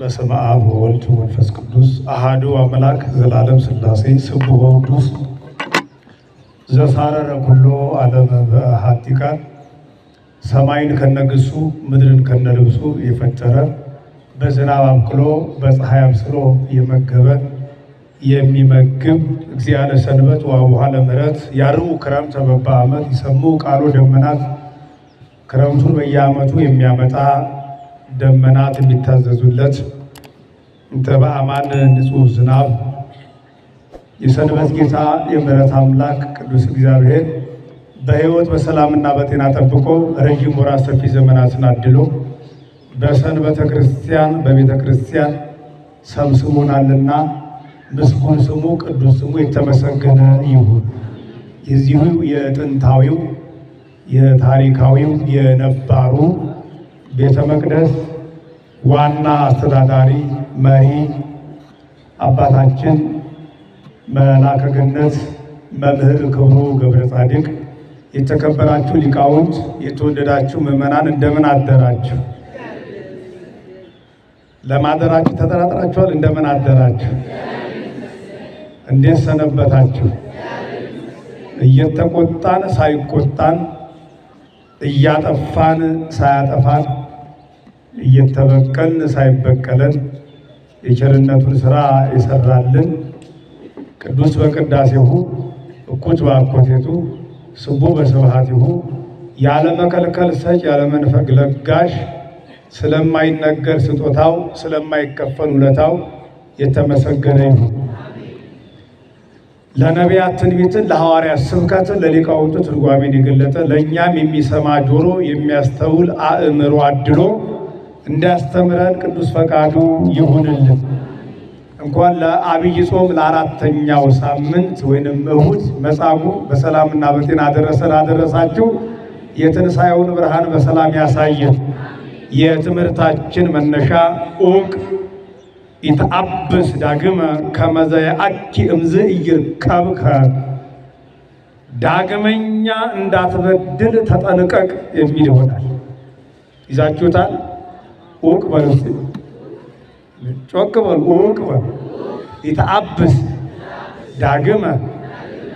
በስመ አብ ወወልድ ወመንፈስ ቅዱስ አሐዱ አምላክ ዘላለም ሥላሴ ስቡሕ ወቅዱስ ዘሳረረ ኩሎ ዓለመ በአሐቲ ቃል ሰማይን ከነግሱ ምድርን ከነልብሱ የፈጠረ በዝናብ አብቅሎ በፀሐይ አብስሎ የመገበ የሚመግብ እግዚአብሔር ሰንበት ወአቡኃ ለምሕረት ያርኡ ክረምተ በበዓመት ይሰሙ ቃሉ ደመናት ክረምቱን በየዓመቱ የሚያመጣ ደመናት የሚታዘዙለት እንተ በአማን ንጹሕ ዝናብ የሰንበት ጌታ የምሕረት አምላክ ቅዱስ እግዚአብሔር በሕይወት በሰላምና በጤና ጠብቆ ረጅም ወራት ሰፊ ዘመናትን አድሎ በሰንበተ ክርስቲያን በቤተ ክርስቲያን ሰብስቦናልና ምስጉን ስሙ ቅዱስ ስሙ የተመሰገነ ይሁን። የዚሁ የጥንታዊው የታሪካዊው የነባሩ ቤተ መቅደስ ዋና አስተዳዳሪ መሪ አባታችን መልአከ ገነት መምህር ክብሩ ገብረ ጻድቅ፣ የተከበራችሁ ሊቃውንት፣ የተወደዳችሁ ምዕመናን እንደምን አደራችሁ? ለማደራችሁ ተጠራጥራችኋል? እንደምን አደራችሁ? እንዴት ሰነበታችሁ? እየተቆጣን ሳይቆጣን እያጠፋን ሳያጠፋን እየተበቀልን ሳይበቀለን የቸርነቱን ሥራ የሰራልን ቅዱስ በቅዳሴሁ እኩት በአኮቴቱ ስቡሕ በስብሐቲሁ ያለ መከልከል ሰጭ ያለ መንፈግ ለጋሽ ስለማይነገር ስጦታው ስለማይከፈል ውለታው የተመሰገነ ይሁን። ለነቢያት ትንቢትን ለሐዋርያት ስብከትን ለሊቃውንቱ ትርጓሜን የገለጠ ለእኛም የሚሰማ ጆሮ የሚያስተውል አእምሮ አድሎ እንዲያስተምረን ቅዱስ ፈቃዱ ይሁንልን። እንኳን ለዐቢይ ጾም ለአራተኛው ሳምንት ወይንም እሁድ መጻጉዕ በሰላምና በጤና አደረሰን አደረሳችሁ። የትንሣኤውን ብርሃን በሰላም ያሳየን። የትምህርታችን መነሻ ዑቅ ኢተአብስ ዳግመ ከመ ዘየአኪ እምዝ ኢይርከብከ፣ ዳግመኛ እንዳትበድል ተጠንቀቅ የሚል ይሆናል። ይዛችሁታል? ዑቅ በሉ እስቲ ጮክ በሉ። ዑቅ በሉ። ኢተአብስ ዳግመ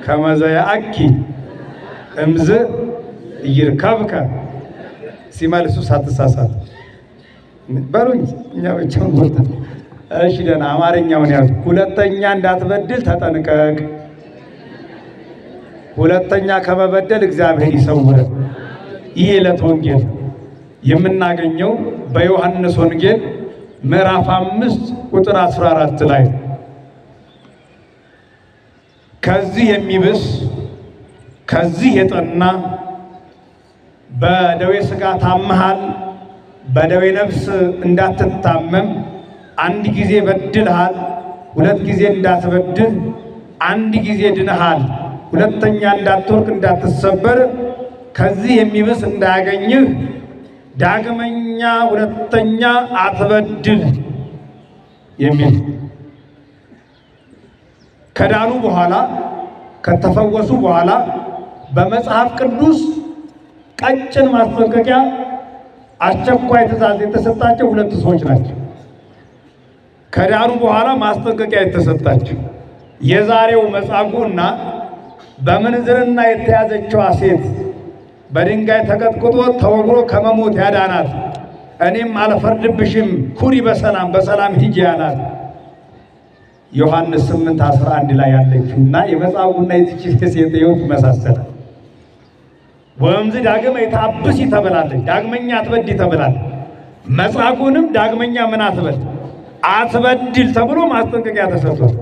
ከመ ዘየአኪ እምዝ ኢይርከብከ። ሲመልሱ ሳትሳሳት በሉኝ። እኛ ብቻውን ወጣ። እሺ ደህና አማርኛውን ያዙ። ሁለተኛ እንዳትበድል ተጠንቀቅ። ሁለተኛ ከመበደል እግዚአብሔር ይሰውረን። ይህ ዕለት ወንጌል የምናገኘው በዮሐንስ ወንጌል ምዕራፍ 5 ቁጥር 14 ላይ ከዚህ የሚብስ ከዚህ የጠና በደዌ ሥጋ ታመሃል፣ በደዌ ነፍስ እንዳትታመም አንድ ጊዜ በድልሃል፣ ሁለት ጊዜ እንዳትበድል አንድ ጊዜ ድነሃል፣ ሁለተኛ እንዳትወርቅ እንዳትሰበር ከዚህ የሚብስ እንዳያገኝህ ዳግመኛ ሁለተኛ አትበድል የሚል ከዳኑ በኋላ ከተፈወሱ በኋላ በመጽሐፍ ቅዱስ ቀጭን ማስጠንቀቂያ አስቸኳይ ትእዛዝ የተሰጣቸው ሁለት ሰዎች ናቸው። ከዳኑ በኋላ ማስጠንቀቂያ የተሰጣቸው የዛሬው መጻጉዕና በምንዝርና የተያዘችዋ ሴት በድንጋይ ተቀጥቅጦ ተወግሮ ከመሞት ያዳናት እኔም አልፈርድብሽም ኩሪ በሰላም በሰላም ሂጂ ያላት ዮሐንስ 8:11 ላይ ያለችውና የመጻጉዕና የዚህች ሴት ሕይወት ይመሳሰላል። ወእምዝ ዳግመ ኢተአብስ ተብላለች። ዳግመኛ አትበድ ተብላለች። መጻጉዕንም ዳግመኛ ምን አትበል አትበድል ተብሎ ማስጠንቀቂያ ተሰጥቷል።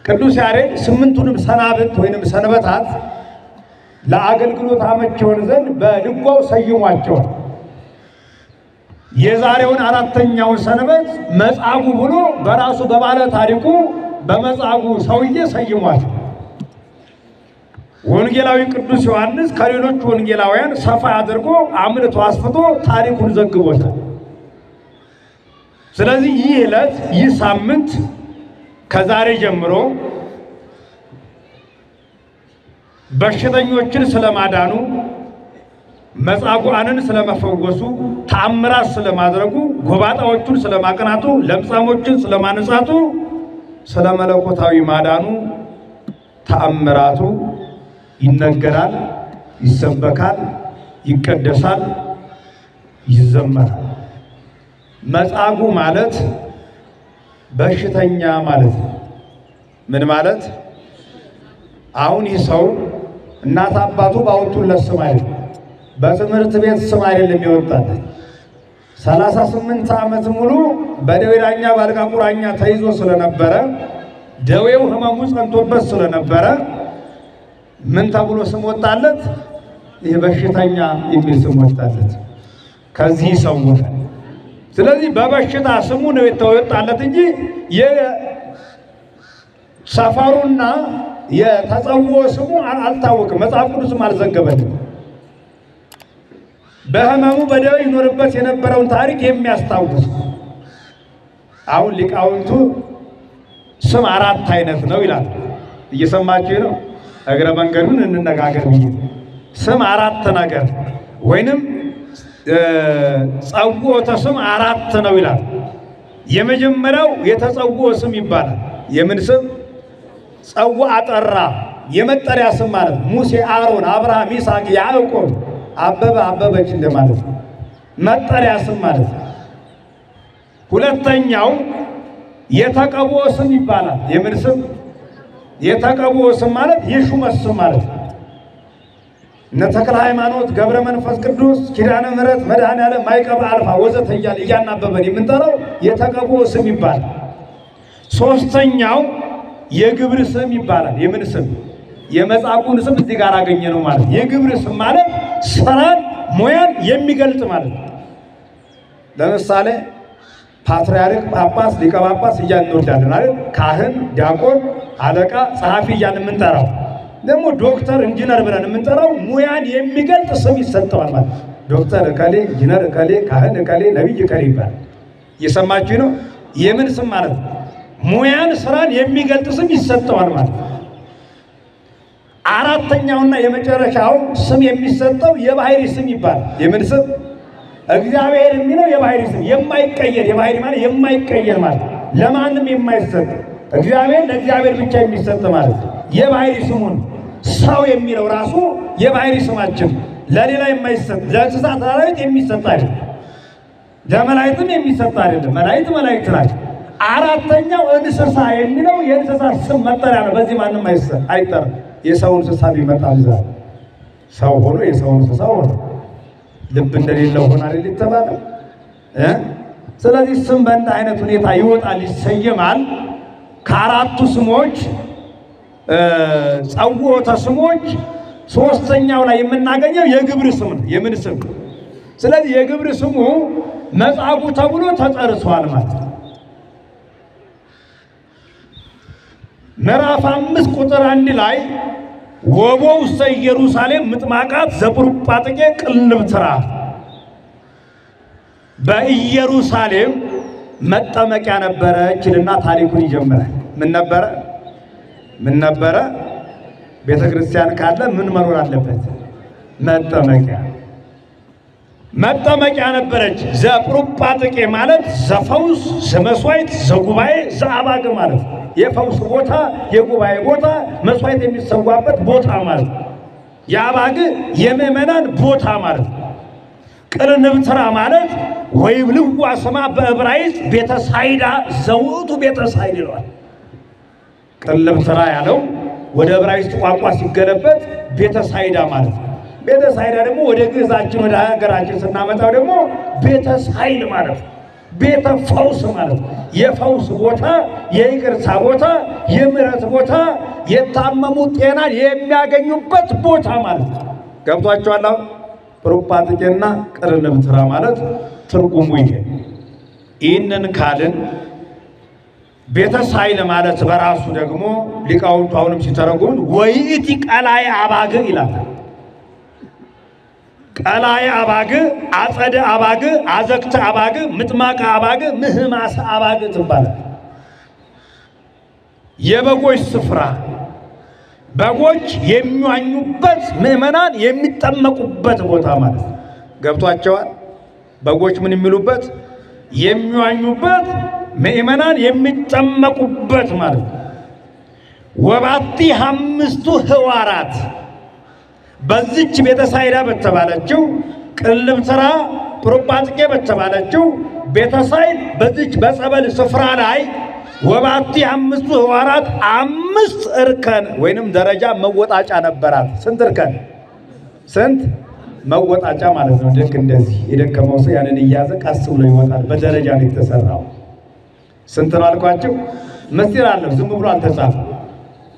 ቅዱስ ያሬድ 8ቱንም ሰናብት ወይንም ሰንበታት ለአገልግሎት አመች ይሆን ዘንድ በድጓው ሰይሟቸዋል። የዛሬውን አራተኛውን ሰንበት መጻጉዕ ብሎ በራሱ በባለ ታሪኩ በመጻጉዕ ሰውዬ ሰይሟል። ወንጌላዊ ቅዱስ ዮሐንስ ከሌሎች ወንጌላውያን ሰፋ አድርጎ አምልቶ አስፍቶ ታሪኩን ዘግቦታል። ስለዚህ ይህ ዕለት ይህ ሳምንት ከዛሬ ጀምሮ በሽተኞችን ስለማዳኑ መጻጉዓንን ስለመፈወሱ፣ ተአምራት ስለማድረጉ፣ ጎባጣዎቹን ስለማቅናቱ፣ ለምጻሞችን ስለማንጻቱ፣ ስለ መለኮታዊ ማዳኑ ተአምራቱ ይነገራል፣ ይሰበካል፣ ይቀደሳል፣ ይዘመራል። መጻጉዕ ማለት በሽተኛ ማለት ነው። ምን ማለት? አሁን ይህ ሰው እናት አባቱ ባወጡለት ስም አይደለም፣ በትምህርት ቤት ስም አይደለም የወጣለት። 38 ዓመት ሙሉ በደዌ ዳኛ በአልጋ ቁራኛ ተይዞ ስለነበረ ደዌው ህመሙ ጸንቶበት ስለነበረ ምን ተብሎ ስም ወጣለት? ይህ በሽተኛ የሚል ስም ወጣለት። ከዚህ ሰው ስለዚህ በበሽታ ስሙ ነው የተወጣለት እንጂ የሰፈሩና የተጸውዖ ስሙ አልታወቅም። መጽሐፍ ቅዱስም አልዘገበንም። በህመሙ በደዌ ይኖርበት የነበረውን ታሪክ የሚያስታውስ አሁን ሊቃውንቱ ስም 4 አይነት ነው ይላል። እየሰማችሁ ነው? እግረ መንገዱን እንነጋገር ብዬ ስም 4 ነገር ወይንም ጸውዖተ ስም 4 ነው ይላል። የመጀመሪያው የተጸውዖ ስም ይባላል። የምን ስም? ጸውዐ ጠራ፣ የመጠሪያ ስም ማለት ሙሴ፣ አሮን፣ አብርሃም፣ ይስሐቅ፣ ያዕቆብ፣ አበበ፣ አበበች እንደማለት ነው። መጠሪያ ስም ማለት ነው። ሁለተኛው የተቀብኦ ስም ይባላል። የምን ስም? የተቀብኦ ስም ማለት የሹመት ስም ማለት ነው። እነ ተክለ ሃይማኖት፣ ገብረ መንፈስ ቅዱስ፣ ኪዳነ ምሕረት፣ መድኃኔዓለም፣ ማይቀባ አልፋ ወዘተ እያልን እያናበበን የምንጠራው የተቀብኦ ስም ይባላል። ሶስተኛው የግብር ስም ይባላል። የምን ስም? የመጻጉዕን ስም እዚህ ጋር አገኘ ነው ማለት። የግብር ስም ማለት ስራን፣ ሙያን የሚገልጽ ማለት ነው። ለምሳሌ ፓትርያርክ፣ ጳጳስ፣ ሊቀ ጳጳስ እያልን እንወዳለን አይደል? ካህን፣ ዲያቆን፣ አለቃ፣ ጸሐፊ እያልን የምንጠራው ደግሞ ዶክተር፣ ኢንጂነር ብለን የምንጠራው ሙያን የሚገልጽ ስም ይሰጠዋል ማለት። ዶክተር እከሌ፣ ኢንጂነር እከሌ፣ ካህን እከሌ፣ ነቢይ እከሌ ይባላል። እየሰማችሁ ነው? የምን ስም ማለት ነው? ሙያን፣ ስራን የሚገልጽ ስም ይሰጠዋል ማለት። አራተኛውና የመጨረሻው ስም የሚሰጠው የባህሪ ስም ይባላል። የምን ስም? እግዚአብሔር የሚለው የባህሪ ስም የማይቀየር፣ የባህሪ ማለት የማይቀየር ማለት ለማንም የማይሰጥ እግዚአብሔር ለእግዚአብሔር ብቻ የሚሰጥ ማለት የባህሪ ስሙን። ሰው የሚለው ራሱ የባህሪ ስማችን ለሌላ የማይሰጥ፣ ለእንስሳት አራዊት የሚሰጥ አይደለም፣ ለመላእክትም የሚሰጥ አይደለም። መላእክት መላእክት ናቸው። አራተኛው እንስሳ የሚለው የእንስሳ ስም መጠሪያ ነው። በዚህ ማንም አይጠራም። የሰው እንስሳ ቢመጣ ይዛል ሰው ሆኖ የሰው እንስሳ ሆኖ ልብ እንደሌለው ሆነ አይደል የተባለው። ስለዚህ ስም በእንደ አይነት ሁኔታ ይወጣል፣ ይሰየማል። ከአራቱ ስሞች ጸውዖተ ስሞች ሶስተኛው ላይ የምናገኘው የግብር ስም ነው። የምን ስም? ስለዚህ የግብር ስሙ መጻጉዕ ተብሎ ተጠርቷል ማለት ነው። ምዕራፍ 5 ቁጥር 1 ላይ ወቦ ውስተ ኢየሩሳሌም ምጥማቃት ዘጵሩጳጥቄ ቅልብትራ፣ በኢየሩሳሌም መጠመቂያ ነበረችልና ታሪኩን ይጀምራል። ምን ነበረ? ምን ነበረ? ቤተ ክርስቲያን ካለ ምን መኖር አለበት? መጠመቂያ። መጠመቂያ ነበረች። ዘጵሩጳጥቄ ማለት ዘፈውስ፣ ዘመስዋዕት፣ ዘጉባኤ፣ ዘአባግ ማለት የፈውስ ቦታ፣ የጉባኤ ቦታ፣ መስዋዕት የሚሰዋበት ቦታ ማለት የአባግ የምእመናን ቦታ ማለት። ቅርንብትራ ማለት ወይብልዋ ስማ በዕብራይስጥ ቤተ ሳይዳ ዘውእቱ ቤተ ሳይዳ ይለዋል። ቅርንብትራ ያለው ወደ ዕብራይስጥ ቋንቋ ሲገለበጥ ቤተ ሳይዳ ማለት ነው። ቤተ ሳይዳ ደግሞ ወደ ግዕዛችን ወደ ሀገራችን ስናመጣው ደግሞ ቤተ ሳይል ማለት ነው። ቤተ ፈውስ ማለት ነው። የፈውስ ቦታ፣ የይቅርታ ቦታ፣ የምሕረት ቦታ፣ የታመሙ ጤና የሚያገኙበት ቦታ ማለት ነው። ገብቷችኋል? ጵሩጳጥቄና ቅርንብትራ ማለት ትርጉሙ ይሄ። ይህንን ካልን ቤተ ሳይል ማለት በራሱ ደግሞ ሊቃውንቱ አሁንም ሲተረጉም ወይእቲ ቀላየ አባግ ይላል። ቀላየ አባግ፣ አጸደ አባግ፣ አዘክተ አባግ፣ ምጥማቀ አባግ፣ ምህማሰ አባግ ትባላል። የበጎች ስፍራ፣ በጎች የሚዋኙበት ምእመናን የሚጠመቁበት ቦታ ማለት ነው። ገብቷቸዋል? በጎች ምን የሚሉበት የሚዋኙበት ምእመናን የሚጠመቁበት ማለት ነው። ወባቲ አምስቱ ህዋራት በዚች ቤተሳይዳ በተባለችው ቅልብትራ ፕሮጳጥቄ በተባለችው ቤተሳይድ በዚች በጸበል ስፍራ ላይ ወባቲ አምስቱ ህዋራት 5 እርከን ወይንም ደረጃ መወጣጫ ነበራት። ስንት እርከን? ስንት መወጣጫ ማለት ነው። ልክ እንደዚህ የደከመው ሰው ያንን እያዘ ቀስ ብሎ ይወጣል። በደረጃ ነው የተሰራው። ስንት ነው አልኳቸው? ምስጢር አለው፣ ዝም ብሎ አልተጻፈም።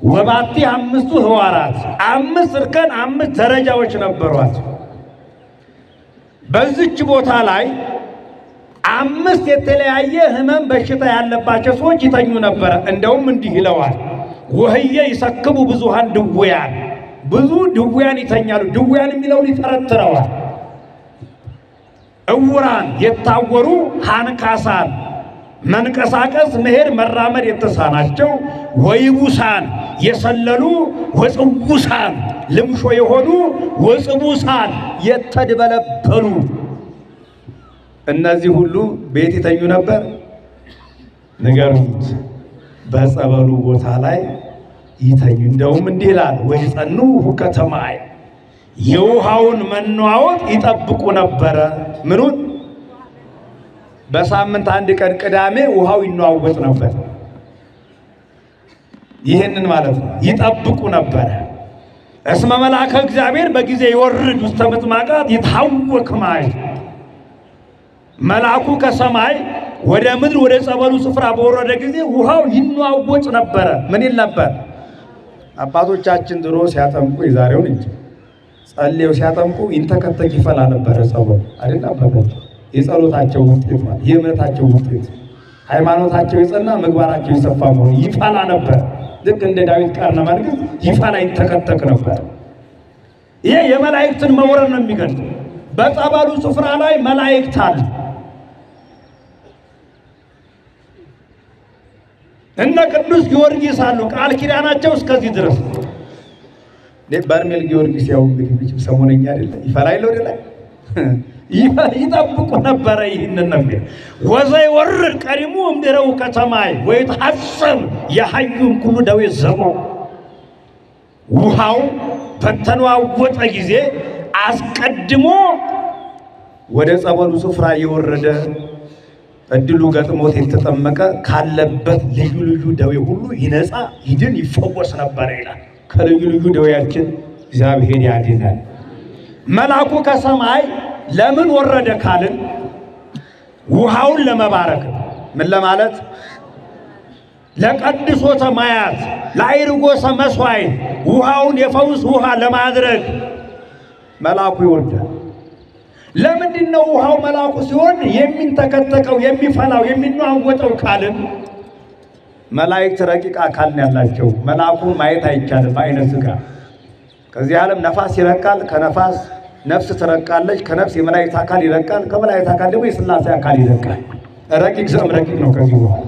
ወባቲ አምስቱ ህዋራት 5 እርከን 5 ደረጃዎች ነበሯት። በዚች ቦታ ላይ 5 የተለያየ ህመም በሽታ ያለባቸው ሰዎች ይተኙ ነበረ። እንደውም እንዲህ ይለዋል፣ ወህየ ይሰክቡ ብዙሃን ድውያን፣ ብዙ ድውያን ይተኛሉ። ድውያን የሚለውን ይተረትረዋል። እውራን፣ የታወሩ፣ አንካሳን፣ መንቀሳቀስ መሄድ መራመድ የተሳናቸው፣ ወይቡሳን፣ የሰለሉ፣ ወጽውሳን፣ ልምሾ የሆኑ፣ ወጽቡሳን፣ የተድበለበሉ እነዚህ ሁሉ ቤት ይተኙ ነበር። ንገሩት፣ በጸበሉ ቦታ ላይ ይተኙ። እንደውም እንዲህ ይላል፣ ወይጸኑ ሁከተማይ፣ የውሃውን መነዋወጥ ይጠብቁ ነበረ። ምኑን? በሳምንት አንድ ቀን ቅዳሜ ውሃው ይነዋወጥ ነበር። ይህንን ማለት ነው፣ ይጠብቁ ነበረ። እስመ መልአከ እግዚአብሔር በጊዜ ይወርድ ውስተ ምጥማቃት ይታወክ ማይ፣ መልአኩ ከሰማይ ወደ ምድር ወደ ጸበሉ ስፍራ በወረደ ጊዜ ውሃው ይነዋወጥ ነበረ። ምን ይል ነበር? አባቶቻችን ድሮ ሲያጠምቁ የዛሬውን እንጂ ጸልየው ሲያጠምቁ ይንተከተክ ይፈላ ነበረ ጸበሉ አይደል? አባቶቻችን የጸሎታቸው ውጤት ማለት የእምነታቸው ውጤት፣ ሃይማኖታቸው የጸና ምግባራቸው የሰፋ መሆኑ ይፈላ ነበር። ልክ እንደ ዳዊት ቃርነ መንግስት ይፈላ ይንተከተክ ነበር። ይሄ የመላእክትን መውረድ ነው የሚገልጽ። በጸበሉ ስፍራ ላይ መላእክት አሉ። እነ ቅዱስ ጊዮርጊስ አሉ። ቃል ኪዳናቸው እስከዚህ ድረስ። በርሜል ጊዮርጊስ ያው እንግዲህ ሰሞነኛ አይደለ? ይፈላ ይለው አይደለ? ይጠብቁ ነበረ። ይህንን ነው ወዘይ ወርድ ቀሪሙ እምድረው ከተማይ ወይተሐሰብ የሐዩም ኩሉ ደዌ ዘሞ። ውሃው በተነዋወጠ ጊዜ አስቀድሞ ወደ ጸበሉ ስፍራ የወረደ እድሉ ገጥሞት የተጠመቀ ካለበት ልዩ ልዩ ደዌ ሁሉ ይነጻ ይድን ይፈወስ ነበር ይላል። ከልዩ ልዩ ደዌያችን እግዚአብሔር ያድናል። መልአኩ ከሰማይ ለምን ወረደ ካልን ውሃውን ለመባረክ፣ ምን ለማለት? ለቀድሶተ ማያት ለአይርጎሰ መስዋዕት ውሃውን የፈውስ ውሃ ለማድረግ መልአኩ ይወርዳል። ለምንድን ነው ውሃው መልአኩ ሲሆን የሚንተከተከው የሚፈላው የሚነዋወጠው ካልን መላእክት ረቂቅ አካል ያላቸው መልአኩን ማየት አይቻልም በዓይነ ሥጋ። ከዚህ ዓለም ነፋስ ይረቃል፣ ከነፋስ ነፍስ ትረቃለች፣ ከነፍስ የመላእክት አካል ይረቃል፣ ከመላእክት አካል ደግሞ የሥላሴ አካል ይረቃል። ረቂቅ ዘም ረቂቅ ነው። ከዚህ በኋላ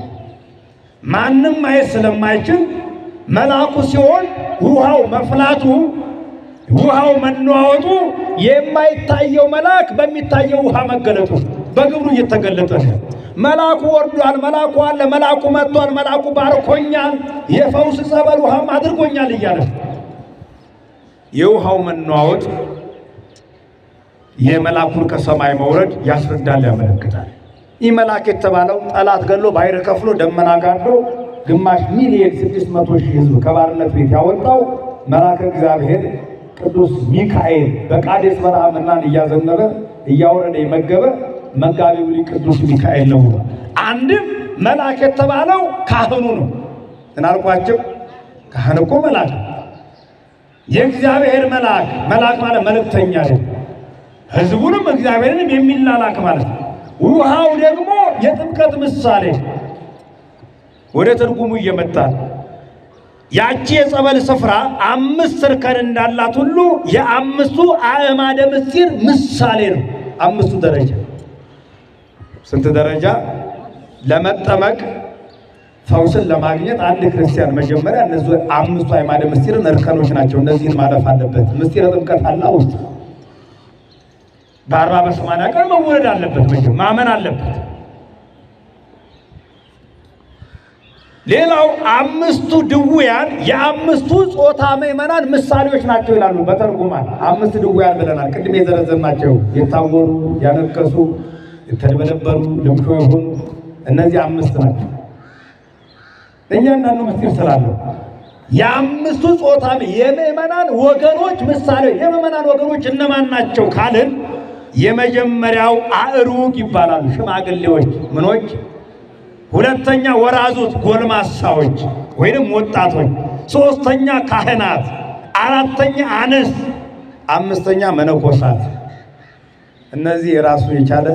ማንም ማየት ስለማይችል መልአኩ ሲሆን ውሃው መፍላቱ ውሃው መነዋወጡ የማይታየው መልአክ በሚታየው ውሃ መገለጡ በግብሩ እየተገለጠ ነው። መልአኩ ወርዷል፣ መልአኩ አለ፣ መልአኩ መጥቷል፣ መልአኩ ባርኮኛል፣ የፈውስ ጸበል ውሃም አድርጎኛል እያለ የውሃው መነዋወጥ የመልአኩን ከሰማይ መውረድ ያስረዳል፣ ያመለክታል። ይህ መልአክ የተባለው ጠላት ገሎ ባሕር ከፍሎ ደመና ጋርዶ ግማሽ ሚሊዮን 600,000 ሕዝብ ከባርነት ቤት ያወጣው መልአከ እግዚአብሔር ቅዱስ ሚካኤል በቃዴስ በረሃ መናን እያዘነበ እያወረደ የመገበ መጋቢው ሊቅ ቅዱስ ሚካኤል ነው። አንድም መልአክ የተባለው ካህኑ ነው። እናልኳቸው ካህን እኮ መልአክ የእግዚአብሔር መልአክ። መልአክ ማለት መልእክተኛ ነው። ሕዝቡንም እግዚአብሔርንም የሚላላክ ማለት ነው። ውሃው ደግሞ የጥምቀት ምሳሌ ወደ ትርጉሙ እየመጣ ያቺ የጸበል ስፍራ 5 እርከን እንዳላት ሁሉ የ5ቱ አዕማደ ምስጢር ምሳሌ ነው። 5ቱ ደረጃ ስንት ደረጃ? ለመጠመቅ ፈውስን ለማግኘት አንድ ክርስቲያን መጀመሪያ እነዚህ 5 አዕማደ ምስጢርን እርከኖች ናቸው። እነዚህን ማለፍ አለበት። ምስጢረ ጥምቀት አለ ውስጥ በ40 በ80 ቀን መወለድ አለበት። ማመን አለበት። ሌላው 5ቱ ድውያን የ5ቱ ጾታ ምእመናን ምሳሌዎች ናቸው ይላሉ በተርጉማን። 5 ድውያን ብለናል ቅድም የዘረዘርናቸው የታወሩ፣ ያነከሱ፣ የተደበደበሩ፣ ልምሾ የሆኑ እነዚህ 5 ናቸው። እያንዳንዱ ምስጢር ስላለው የ5ቱ ጾታ የምእመናን ወገኖች ምሳሌዎች። የምእመናን ወገኖች እነማን ናቸው ካልን የመጀመሪያው አእሩግ ይባላሉ፣ ሽማግሌዎች ምኖች። ሁለተኛ ወራዙት ጎልማሳዎች ወይንም ወጣቶች። ሶስተኛ ካህናት። አራተኛ አንስት። አምስተኛ መነኮሳት። እነዚህ የራሱ የቻለ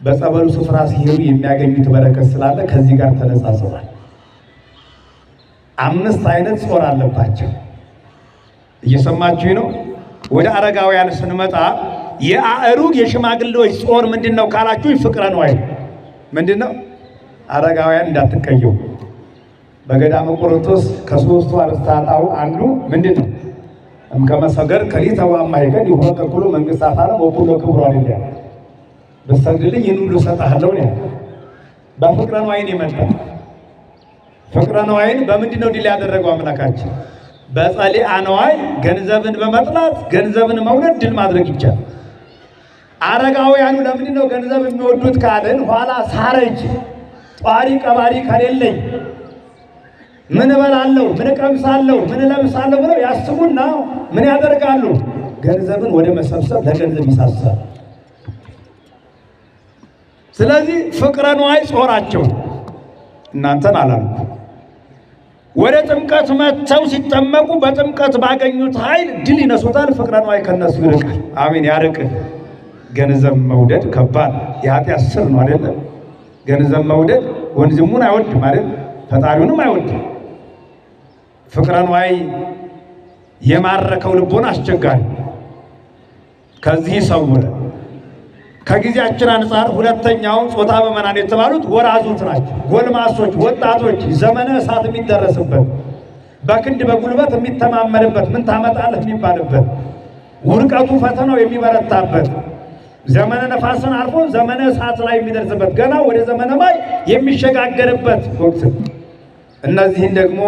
በጸበሉ ስፍራ ሲሄዱ የሚያገኙት በረከት ስላለ ከዚህ ጋር ተነጻጽሯል። 5 አይነት ጾር አለባቸው። እየሰማችሁ ነው። ወደ አረጋውያን ስንመጣ የአእሩግ የሽማግሌዎች ጾር ምንድነው ካላችሁ ፍቅረ ነዋይ ምንድነው? አረጋውያን እንዳትቀየው። በገዳመ ቆሮንቶስ ከ3ቱ አርእስተ ኃጣውእ አንዱ ምንድነው? እምከመሰገድ ከሊተው አማይከን ይሆን ከኩሉ መንግሥተ ዓለም ወኩሉ ክብሩ አይደል? በሰግድልኝ ይህን ሁሉ እሰጥሃለሁ ነው። በፍቅረ ነዋይን የመጣ ፍቅረ ነዋይን በምንድነው ድል ያደረገው አምላካችን? በጸሊአ ነዋይ ገንዘብን በመጥላት ገንዘብን መውደድ ድል ማድረግ ይቻላል። አረጋውያኑ ለምንድነው ገንዘብ የሚወዱት ካልን ኋላ ሳረጅ ጧሪ ቀባሪ ከሌለኝ ምን እበላለሁ፣ ምን እቀምሳለሁ፣ ምን እለብሳለሁ ብለው ያስቡና ምን ያደርጋሉ? ገንዘብን ወደ መሰብሰብ ለገንዘብ ይሳሳል። ስለዚህ ፍቅረ ነዋይ ጾራቸው እናንተን አላልኩ። ወደ ጥምቀት መጥተው ሲጠመቁ በጥምቀት ባገኙት ኃይል ድል ይነሱታል። ፍቅረ ነዋይ ከነሱ ይርቃል። አሜን ያርቅል። ገንዘብ መውደድ ከባድ የኃጢአት ስር ነው አይደለም? ገንዘብ መውደድ ወንድሙን አይወድም አይደል? ፈጣሪውንም አይወድም። ፍቅረ ነዋይ የማረከው ልቦና አስቸጋሪ። ከዚህ ይሰውረን። ከጊዜያችን አንጻር ሁለተኛው ጾታ ምእመናን የተባሉት ወራዙት ናቸው። ጎልማሶች፣ ወጣቶች፣ ዘመነ እሳት የሚደረስበት በክንድ በጉልበት የሚተማመንበት ምን ታመጣለህ የሚባልበት ውድቀቱ ፈተናው የሚበረታበት ዘመነ ነፋስን አልፎ ዘመነ እሳት ላይ የሚደርስበት ገና ወደ ዘመነ ማይ የሚሸጋገርበት ወቅት። እነዚህን ደግሞ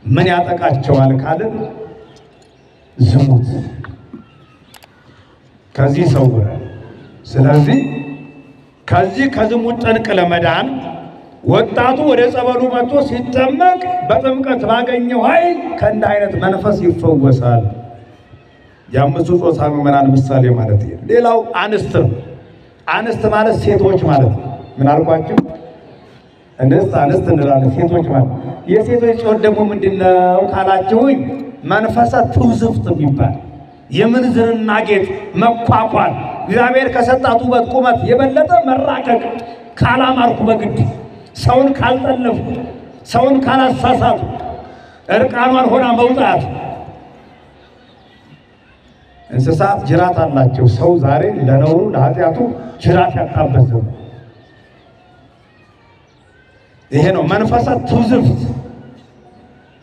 ምን ያጠቃቸዋል ካልን ዝሙት ከዚህ ይሰውራል። ስለዚህ ከዚህ ከዝሙት ጠንቅ ለመዳን ወጣቱ ወደ ጸበሉ መጥቶ ሲጠመቅ በጥምቀት ባገኘው ኃይል ከእንዲህ አይነት መንፈስ ይፈወሳል። የ5ቱ ጾታ ምእመናን ምሳሌ ማለት ነው። ሌላው አንስት ነው። አንስት ማለት ሴቶች ማለት ነው። ምን አልኳችሁ? አንስት እንላለን ሴቶች ማለት። የሴቶች ጾር ደግሞ ምንድነው ካላችሁኝ መንፈሰ ትውዝፍት የሚባል የምንዝርና ጌጥ መኳኳል፣ እግዚአብሔር ከሰጣት ውበት ቁመት የበለጠ መራቀቅ፣ ካላማርኩ በግድ ሰውን ካልጠለፉ ሰውን ካላሳሳቱ እርቃኗን ሆና መውጣት። እንስሳት ጅራት አላቸው። ሰው ዛሬ ለነውሩ ለኃጢአቱ ጅራት ያጣበት ነው። ይሄ ነው መንፈሰ ትውዝፍት።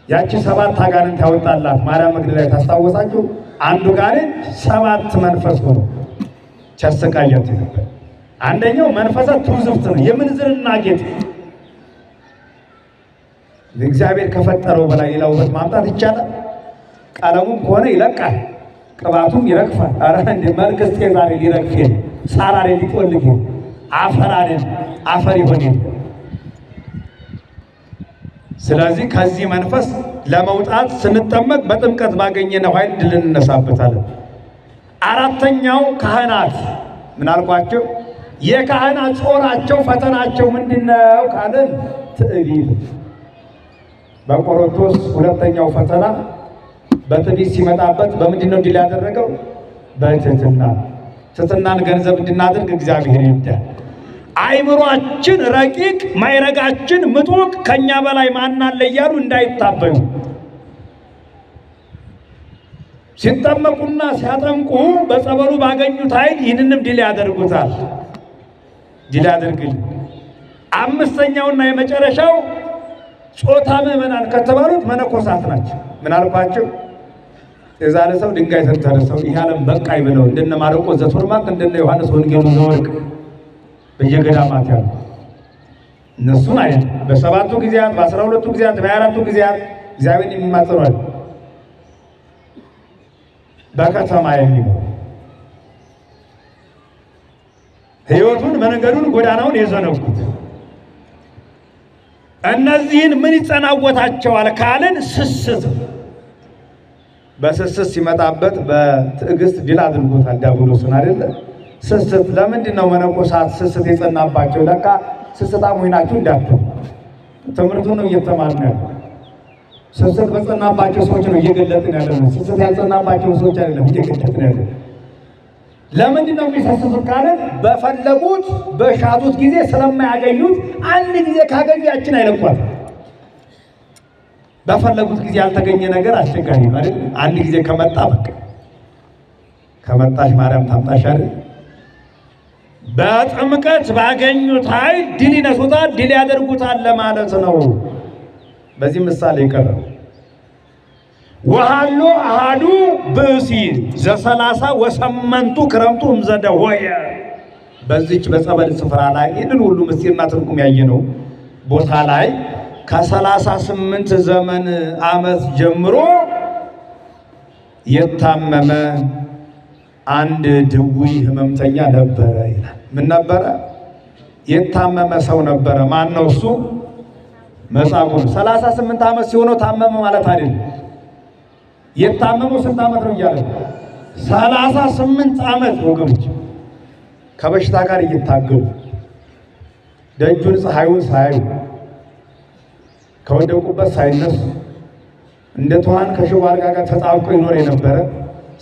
ያቺ 7 አጋንንት ያወጣላት ማርያም መግደላዊት ታስታወሳችሁ? አንዱ ጋኔን 7 መንፈስ ሆኖ ሲያሰቃያት ነበር። አንደኛው መንፈሰ ትውዝፍት ነው፣ የምንዝርና ጌጥ። እግዚአብሔር ከፈጠረው በላይ ሌላ ውበት ማምጣት ይቻላል? ቀለሙም ከሆነ ይለቃል፣ ቅባቱም ይረግፋል። አረ እንደ መልክስ ዛሬ ሊረግፍ ሳራ ላይ ሊቆልግ አፈር አይደል አፈር ይሆን። ስለዚህ ከዚህ መንፈስ ለመውጣት ስንጠመቅ በጥምቀት ባገኘነው ኃይል ድል እንነሳበታለን። አራተኛው ካህናት ምን አልኳቸው? የካህናት ጾራቸው ፈተናቸው ምንድነው ካልን ትዕቢት። በቆሮንቶስ ሁለተኛው ፈተና በትዕቢት ሲመጣበት በምንድነው ድል ያደረገው? በትህትና። ትህትናን ገንዘብ እንድናደርግ እግዚአብሔር ይርዳል። አይምሯችን ረቂቅ ማይረጋችን ምጡቅ ከኛ በላይ ማን አለ እያሉ እንዳይታበዩ ሲጠመቁና ሲያጠምቁ በጸበሉ ባገኙት ኃይል ይህንንም ድል ያደርጉታል። ድል ያደርግል። አምስተኛውና የመጨረሻው ጾታ ምዕመናን ከተባሉት መነኮሳት ናቸው። ምን አልኳቸው? የዛሬ ሰው ድንጋይ ተንተርሰው ይህ ዓለም በቃኝ ብለው እንደነ ማርቆስ ዘቶርማቅ እንደነ ዮሐንስ ወንጌሉ ዘወርቅ በየገዳማት ያሉ እነሱን አይደል በሰባቱ ጊዜያት በ12ቱ ጊዜያት በ24ቱ ጊዜያት እግዚአብሔርን የሚማጸኑ አሉ። በከተማ የሚኖሩ ሕይወቱን መንገዱን ጎዳናውን የዘነጉት እነዚህን ምን ይጸናወታቸዋል ካልን ስስት በስስት ሲመጣበት በትዕግስት ድል አድርጎታል ዲያብሎስን አይደለ? ስስት ለምንድን ነው መነኮሳት ስስት የጸናባቸው? ለካ ስስታሞች ናችሁ እንዳትሉ ትምህርቱ ነው እየተማርን ያለው። ስስት በጸናባቸው ሰዎች ነው እየገለጥን ያለነው። ስስት ያልጸናባቸው ሰዎች አይደለም እየገለጥን ያለነው። ለምንድን ነው የሚሰስቱት ካልን በፈለጉት በሻቱት ጊዜ ስለማያገኙት አንድ ጊዜ ካገኙ ያችን አይለቋት። በፈለጉት ጊዜ ያልተገኘ ነገር አስቸጋሪ ነው አይደል? አንድ ጊዜ ከመጣ በቃ ከመጣሽ ማርያም ታምጣሽ አይደል? በጥምቀት ባገኙት ኃይል ድል ይነሱታል፣ ድል ያደርጉታል ለማለት ነው። በዚህ ምሳሌ ይቀርብ ወሃሎ አሃዱ ብእሲ ዘሰላሳ ወሰመንቱ ክረምቱ እምዘደ ሆየ በዚች በጸበል ስፍራ ላይ ይህንን ሁሉ ምስጢርና ትርጉም ያየነው ቦታ ላይ ከ38 ዘመን ዓመት ጀምሮ የታመመ አንድ ድውይ ህመምተኛ ነበረ ይላል። ምን ነበረ? የታመመ ሰው ነበረ። ማን ነው እሱ? መጻጉዕ። 38 ዓመት ሲሆነው ታመመ ማለት አይደለም። የታመመው ስንት ዓመት ነው እያለ 38 ዓመት ወገኖች ከበሽታ ጋር እየታገሉ ደጁን ፀሐዩን ሳያዩ ከወደቁበት ሳይነሱ እንደ ትኋን ከሽቦ አልጋ ጋር ተጣብቆ ይኖር የነበረ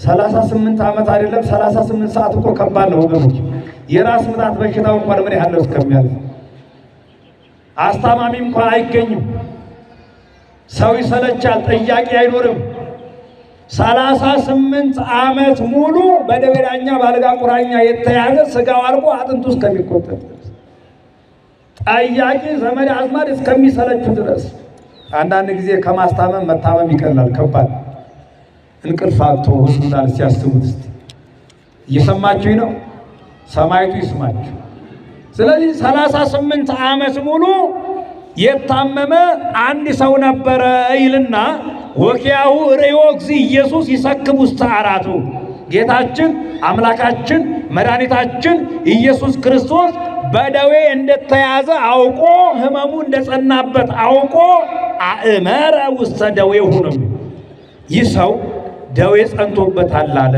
38 ዓመት አይደለም 38 ሰዓት እኮ ከባድ ነው ወገኖች። የራስ ምታት በሽታው እንኳን ምን ያህል ነው እስከሚያልፍ አስታማሚ እንኳን አይገኝም። ሰው ይሰለቻል፣ ጥያቄ አይኖርም። 38 ዓመት ሙሉ በደዌ ዳኛ በአልጋ ቁራኛ የተያዘ ስጋው አልቆ አጥንቱ እስከሚቆጠር ጠያቂ ዘመድ አዝማድ እስከሚሰለቹ ድረስ። አንዳንድ ጊዜ ከማስታመም መታመም ይቀላል። ከባድ እንቅልፍ አጥቶ ሆስፒታል ሲያስቡት እስቲ እየሰማችሁኝ ነው? ሰማይቱ ይስማችሁ። ስለዚህ 38 ዓመት ሙሉ የታመመ አንድ ሰው ነበረ ይልና ወኪያሁ ርእዮ እግዚእ ኢየሱስ ይሰክብ ውስተ አራቱ ጌታችን አምላካችን መድኃኒታችን ኢየሱስ ክርስቶስ በደዌ እንደተያዘ አውቆ ህመሙ እንደጸናበት አውቆ አእመረ ውስተ ደዌሁ ነው። ይህ ሰው ደዌ ጸንቶበታል አለ።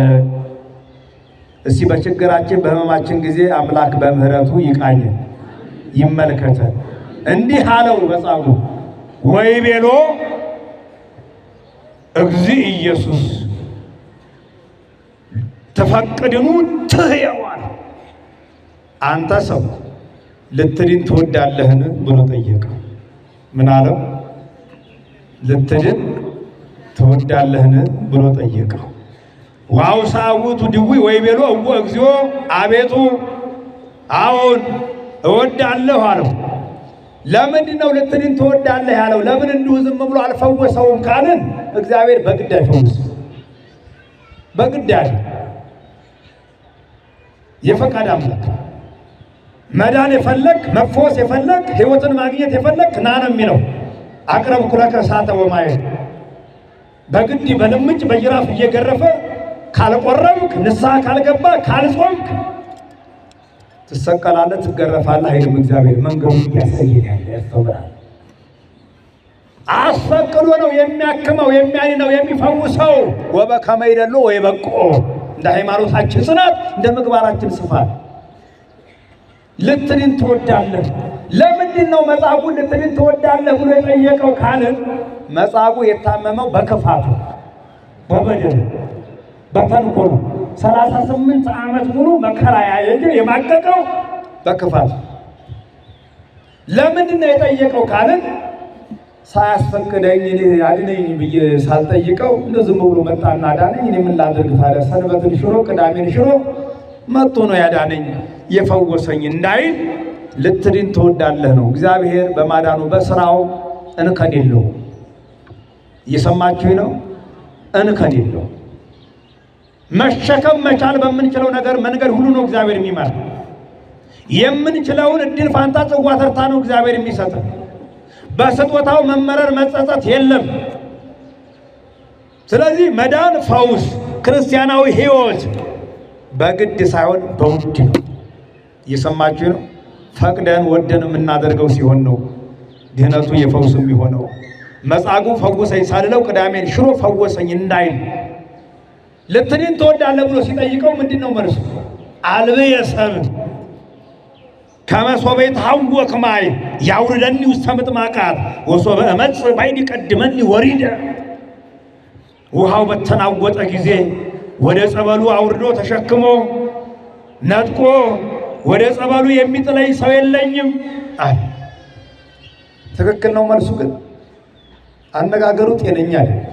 እስቲ በችግራችን በህመማችን ጊዜ አምላክ በምህረቱ ይቃኘን ይመልከተን። እንዲህ አለው መጻጉዕ ወይቤሎ እግዚእ ኢየሱስ ተፈቅድኑ ትሕየዋል። አንተ ሰው ልትድን ትወዳለህን ብሎ ጠየቀው። ምን አለው? ልትድን ትወዳለህን ብሎ ጠየቀው። ዋውሳ ውእቱ ድውይ ወይቤሎ እወ እግዚኦ፣ አቤቱ አዎን እወዳለሁ አለው። ለምንድን ነው ልትድን ትወዳለህ ያለው? ለምን እንዲሁ ዝም ብሎ አልፈወሰውም ካልን እግዚአብሔር በግድ አይፈውስም። በግድ ያለ የፈቃድ አምላክ መዳን የፈለግ መፈወስ የፈለግ ሕይወትን ማግኘት የፈለግ ና ነው የሚለው። አቅረብኩ ለከ እሳተ ወማየ በግድ በልምጭ በጅራፍ እየገረፈ ካልቆረብክ ንስሐ ካልገባ ካልጾምክ ትሰቀላለህ፣ ትገረፋለህ አይልም እግዚአብሔር። መንገዱ ያሳየኛል፣ ያስተምራል። አስፈቅዶ ነው የሚያክመው፣ የሚያድነው፣ የሚፈውሰው። ወበከመ ይደሉ ወይበቆ እንደ ሃይማኖታችን ጽናት እንደ ምግባራችን ስፋት ልትድን ትወዳለህ። ለምንድን ነው መጻጉዕ ልትድን ትወዳለህ ብሎ የጠየቀው ካልን መጻጉዕ የታመመው በክፋቱ በበደሉ በተንኮሉ 38 ዓመት ሙሉ መከራ ያየ የማቀቀው በክፋት። ለምንድን ነው የጠየቀው ካልን ሳያስፈቅደኝ እኔ አድነኝ ብዬ ሳልጠይቀው እንደ ዝም ብሎ መጣና አዳነኝ። እኔ ምን ላድርግ ታዲያ? ሰንበትን ሽሮ ቅዳሜን ሽሮ መጥቶ ነው ያዳነኝ የፈወሰኝ እንዳይል ልትድን ትወዳለህ ነው። እግዚአብሔር በማዳኑ በስራው እንከን የለውም። እየሰማችሁኝ ነው? እንከን የለውም። መሸከም መቻል በምንችለው ነገር መንገድ ሁሉ ነው እግዚአብሔር የሚመራ። የምንችለውን እድል ፋንታ ጽዋ ተርታ ነው እግዚአብሔር የሚሰጥ። በስጦታው መመረር መጸጸት የለም። ስለዚህ መዳን ፈውስ፣ ክርስቲያናዊ ሕይወት በግድ ሳይሆን በውድ ነው። እየሰማችሁ ነው? ፈቅደን ወደን የምናደርገው ሲሆን ነው ድህነቱ የፈውስ የሚሆነው። መጻጉዕ ፈወሰኝ ሳልለው ቅዳሜን ሽሮ ፈወሰኝ እንዳይል ልትድን ትወዳለህ ብሎ ሲጠይቀው ምንድን ነው መልሱ? አልብየ ሰብእ ከመ ሶበ ይትሐወክ ማይ ያውርደኒ ውስተ ምጥማቃት ወሶበ እመጽእ ባዕድ ይቀድመኒ ወሪደ። ውሃው በተናወጠ ጊዜ ወደ ጸበሉ አውርዶ ተሸክሞ ነጥቆ ወደ ጸበሉ የሚጥለኝ ሰው የለኝም አለ። ትክክል ነው መልሱ። ግን አነጋገሩ ጤነኛ አይደለም።